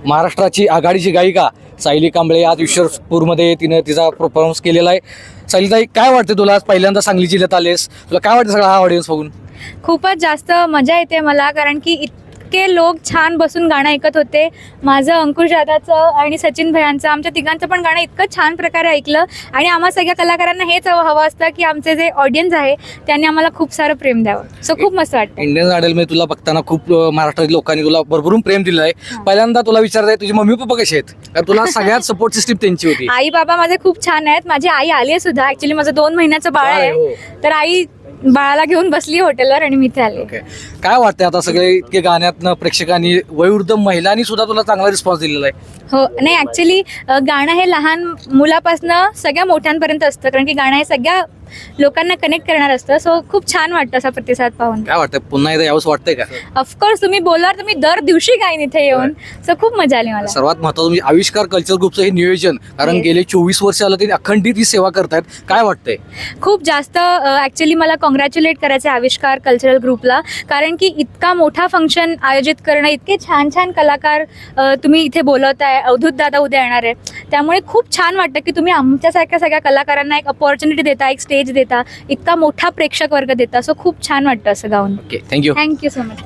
महाराष्ट्राची आघाडीची गायिका सायली कांबळे आज ईश्वरपूरमध्ये तिनं तिचा परफॉर्मन्स केलेला आहे. सायलीताई, काय वाटतं तुला? आज पहिल्यांदा सांगली जिल्ह्यात आलेस, तुला काय वाटतं सगळा हा ऑडियन्स बघून? खूपच जास्त मजा येते मला, कारण की इतके लोक छान बसून गाणं ऐकत होते. माझं, अंकुश दादाचं आणि सचिन भैयांचं, आमच्या तिघांचं पण गाणं इतकं छान प्रकारे ऐकलं. आणि आम्हा सगळ्या कलाकारांना हेच हवं असतं की आमचे जे ऑडियन्स आहे त्यांनी आम्हाला खूप सारं प्रेम द्यावं. सो खूप मस्त वाटतं. इंडियन आयडलमध्ये तुला बघताना खूप महाराष्ट्रातील लोकांनी तुला भरभरून प्रेम दिलं आहे. पहिल्यांदा तुला विचारत आहे, तुझे मम्मी पप्पा कसे आहेत? कारण तुला सगळ्यात सपोर्ट सिस्टीम त्यांची होती. आई बाबा माझे खूप छान आहेत. माझी आई आली आहे सुद्धा. ऍक्च्युली माझं 2 महिन्याचं बाळ हो. आहे, तर आई बाळाला घेऊन बसली हॉटेलवर आणि मी इथे आले. ओके, काय वाटतं आता सगळे इतके गाण्यातनं प्रेक्षकांनी, वयोवृद्ध महिलांनी सुद्धा तुला चांगला रिस्पॉन्स दिलेला आहे? हो, नाही ऍक्च्युली गाणं हे लहान मुलापासनं सगळ्या मोठ्यांपर्यंत असतं, कारण की गाणं हे सगळ्या लोकांना कनेक्ट करणार असतं. सो खूप छान वाटतं असा प्रतिसाद पाहून. काय वाटतं, पुन्हा एकदा यावंच वाटतंय का? ऑफकोर्स, तुम्ही बोलणार तर मी दर दिवशी गाईन इथे येऊन. सो खूप मजा आली मला. सर्वात महत्त्वाचं म्हणजे आविष्कार कल्चर ग्रुपचं हे नियोजन, कारण Yes. गेले 24 वर्ष आलं त्यांनी अखंडित ही सेवा करतायत. काय वाटतंय? खूप जास्त ॲक्च्युली मला कॉंग्रॅच्युलेट करायचं आहे आविष्कार कल्चरल ग्रुपला, कारण की इतका मोठा फंक्शन आयोजित करणं, इतके छान छान कलाकार तुम्ही इथे बोलवताय. अवधूत दादा उद्या येणार आहे, त्यामुळे खूप छान वाटतं की तुम्ही आमच्यासारख्या सगळ्या कलाकारांना एक अपॉर्च्युनिटी देता, एक स्टेज देता, इतका मोठा प्रेक्षक वर्ग देता. सो खूप छान वाटतं असं गाऊन. Okay, thank you. Thank you so much.